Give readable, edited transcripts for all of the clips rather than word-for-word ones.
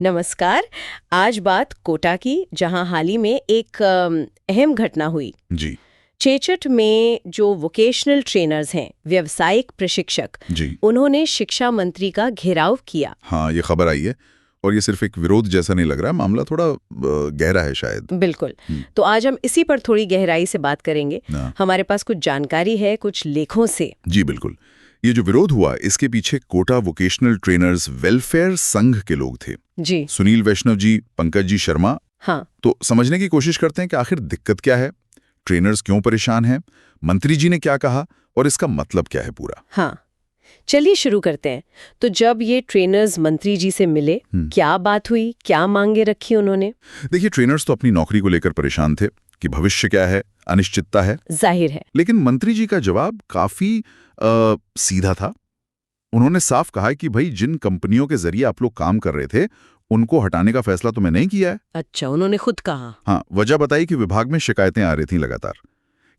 नमस्कार। आज बात कोटा की, जहां हाल ही में एक अहम घटना हुई। जी। चेचट में जो वोकेशनल ट्रेनर्स हैं, व्यावसायिक प्रशिक्षक, जी। उन्होंने शिक्षा मंत्री का घेराव किया। हाँ, ये खबर आई है और ये सिर्फ एक विरोध जैसा नहीं लग रहा, मामला थोड़ा गहरा है शायद। बिल्कुल। हम्म, तो आज हम इसी पर थोड़ी गहराई से बात करेंगे। हाँ। हमारे पास कुछ जानकारी है कुछ लेखों से। जी बिल्कुल। ये जो विरोध हुआ, इसके पीछे कोटा वोकेशनल ट्रेनर्स वेलफेयर संघ के लोग थे। जी सुनील वैष्णव जी, पंकज जी शर्मा। हाँ। तो समझने की कोशिश करते हैं कि आखिर दिक्कत क्या है, ट्रेनर्स क्यों परेशान हैं, मंत्री जी ने क्या कहा और इसका मतलब क्या है पूरा। हाँ, चलिए शुरू करते हैं। तो जब ये ट्रेनर्स मंत्री जी से मिले, क्या बात हुई, क्या मांगे रखी उन्होंने? देखिए, ट्रेनर्स तो अपनी नौकरी को लेकर परेशान थे कि भविष्य क्या है, अनिश्चितता है। जाहिर है। लेकिन मंत्री जी का जवाब काफी सीधा था। उन्होंने साफ कहा कि भाई, जिन कंपनियों के जरिए आप लोग काम कर रहे थे, उनको हटाने का फैसला तो मैं नहीं किया है। अच्छा, उन्होंने खुद कहा। हाँ, वजह बताई कि विभाग में शिकायतें आ रही थी लगातार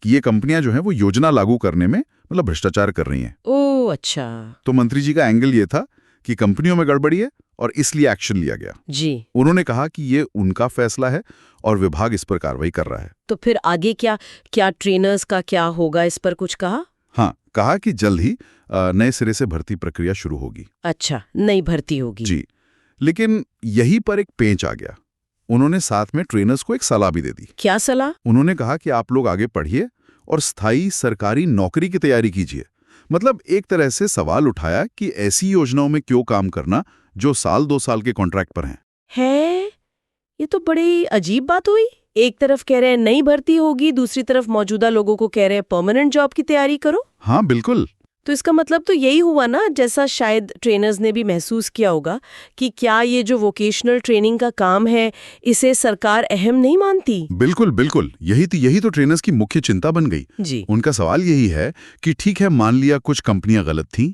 कि ये कंपनियां जो हैं वो योजना लागू करने में मतलब भ्रष्टाचार कर रही हैं। ओह अच्छा। तो मंत्री जी का एंगल ये था कि कंपनियों में गड़बड़ी है और इसलिए एक्शन लिया गया। जी। उन्होंने कहा कि ये उनका फैसला है और विभाग इस पर कार्रवाई कर रहा है। तो फिर आगे क्या क्या ट्रेनर्स का क्या होगा, इस पर कुछ कहा? हाँ, कहा कि जल्द ही नए सिरे से भर्ती प्रक्रिया शुरू होगी। अच्छा, नई भर्ती होगी। जी। लेकिन यहीं पर एक पेंच आ गया। उन्होंने साथ में ट्रेनर्स को एक सलाह भी दे दी। क्या सलाह? उन्होंने कहा कि आप लोग आगे पढ़िए और स्थायी सरकारी नौकरी की तैयारी कीजिए। मतलब एक तरह से सवाल उठाया कि ऐसी योजनाओं में क्यों काम करना जो साल 2 साल के कॉन्ट्रैक्ट पर हैं। है, ये तो बड़ी अजीब बात हुई। एक तरफ कह रहे हैं नई भर्ती होगी, दूसरी तरफ मौजूदा लोगों को कह रहे हैं परमानेंट जॉब की तैयारी करो। हाँ बिल्कुल। तो इसका मतलब तो यही हुआ ना, जैसा शायद ट्रेनर्स ने भी महसूस किया होगा, कि क्या ये जो वोकेशनल ट्रेनिंग का काम है, इसे सरकार अहम नहीं मानती। बिल्कुल बिल्कुल, यही तो ट्रेनर्स की मुख्य चिंता बन गई। जी। उनका सवाल यही है कि ठीक है, मान लिया कुछ कंपनियां गलत थीं,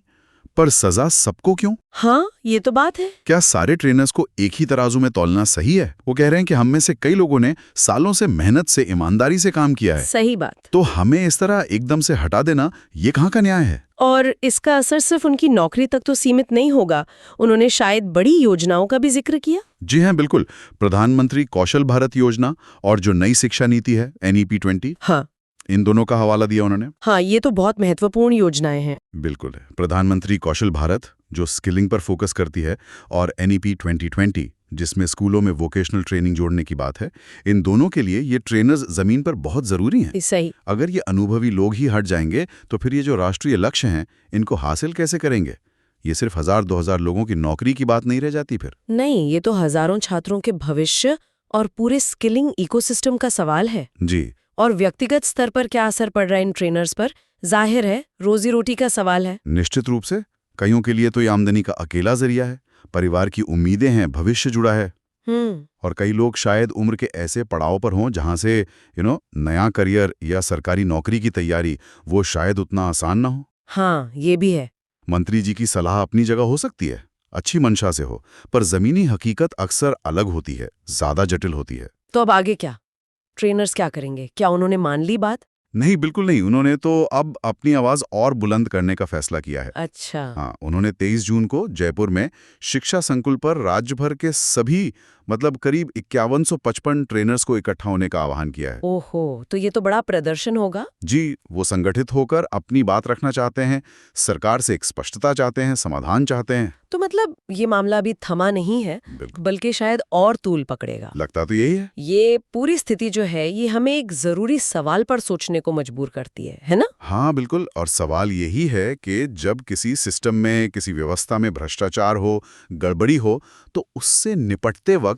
पर सजा सबको क्यों? हाँ, ये तो बात है। क्या सारे ट्रेनर्स को एक ही तराजू में तौलना सही है? वो कह रहे हैं कि हम में से कई लोगों ने सालों से मेहनत से, ईमानदारी से काम किया है। सही बात। तो हमें इस तरह एकदम से हटा देना, ये कहाँ का न्याय है? और इसका असर सिर्फ उनकी नौकरी तक तो सीमित नहीं होगा। उन्होंने शायद बड़ी योजनाओं का भी जिक्र किया। जी हाँ बिल्कुल। प्रधानमंत्री कौशल भारत योजना और जो नई शिक्षा नीति है NEP 20, हाँ। इन दोनों का हवाला दिया उन्होंने। हाँ, ये तो बहुत महत्वपूर्ण योजनाएं हैं। बिल्कुल है। प्रधानमंत्री कौशल भारत जो स्किलिंग पर फोकस करती है, और NEP 2020 जिसमें स्कूलों में वोकेशनल ट्रेनिंग जोड़ने की बात है। इन दोनों के लिए ये ट्रेनर्स जमीन पर बहुत जरूरी हैं। सही। अगर ये अनुभवी लोग ही हट जाएंगे तो फिर ये जो राष्ट्रीय लक्ष्य हैं, इनको हासिल कैसे करेंगे? ये सिर्फ 1000-2000 लोगों की नौकरी की बात नहीं रह जाती फिर। नहीं, ये तो हजारों छात्रों के भविष्य और पूरे स्किलिंग इकोसिस्टम का सवाल है। जी। और व्यक्तिगत स्तर पर क्या असर पड़ रहा है इन ट्रेनर्स पर? जाहिर है, रोजी रोटी का सवाल है। निश्चित रूप से। कईयों के लिए तो ये आमदनी का अकेला जरिया है, परिवार की उम्मीदें हैं, भविष्य जुड़ा है। और कई लोग शायद उम्र के ऐसे पड़ाव पर हों जहां से नया करियर या सरकारी नौकरी की तैयारी वो शायद उतना आसान ना हो। हाँ, ये भी है। मंत्री जी की सलाह अपनी जगह हो सकती है, अच्छी मंशा से हो, पर जमीनी हकीकत अक्सर अलग होती है, ज्यादा जटिल होती है। तो अब आगे क्या? ट्रेनर्स क्या करेंगे? क्या उन्होंने मान ली बात? नहीं, बिल्कुल नहीं। उन्होंने तो अब अपनी आवाज और बुलंद करने का फैसला किया है। अच्छा। हाँ, उन्होंने 23 जून को जयपुर में शिक्षा संकुल पर राज्य भर के सभी मतलब करीब 5155 ट्रेनर्स को इकट्ठा होने का आह्वान किया है। ओहो, तो ये तो बड़ा प्रदर्शन होगा। जी, वो संगठित होकर अपनी बात रखना चाहते हैं, सरकार से एक स्पष्टता चाहते हैं, समाधान चाहते हैं। तो मतलब ये मामला अभी थमा नहीं है, बल्कि शायद और तूल पकड़ेगा। लगता तो यही है। ये पूरी स्थिति जो है, ये हमें एक जरूरी सवाल पर सोचने को मजबूर करती है ना? हाँ बिल्कुल। और सवाल यही है कि जब किसी सिस्टम में, किसी व्यवस्था में भ्रष्टाचार हो, गड़बड़ी हो, तो उससे निपटते वक्त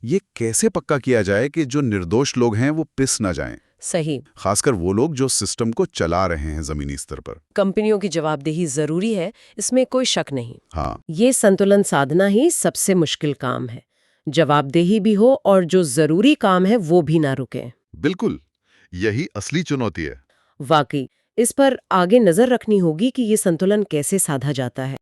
ये कैसे पक्का किया जाए कि जो निर्दोष लोग हैं वो पिस ना जाएं। सही। खासकर वो लोग जो सिस्टम को चला रहे हैं जमीनी स्तर पर। कंपनियों की जवाबदेही जरूरी है, इसमें कोई शक नहीं। हाँ। ये संतुलन साधना ही सबसे मुश्किल काम है। जवाबदेही भी हो और जो जरूरी काम है वो भी ना रुके। बिल्कुल, यही असली चुनौती है। वाकई, इस पर आगे नजर रखनी होगी कि ये संतुलन कैसे साधा जाता है।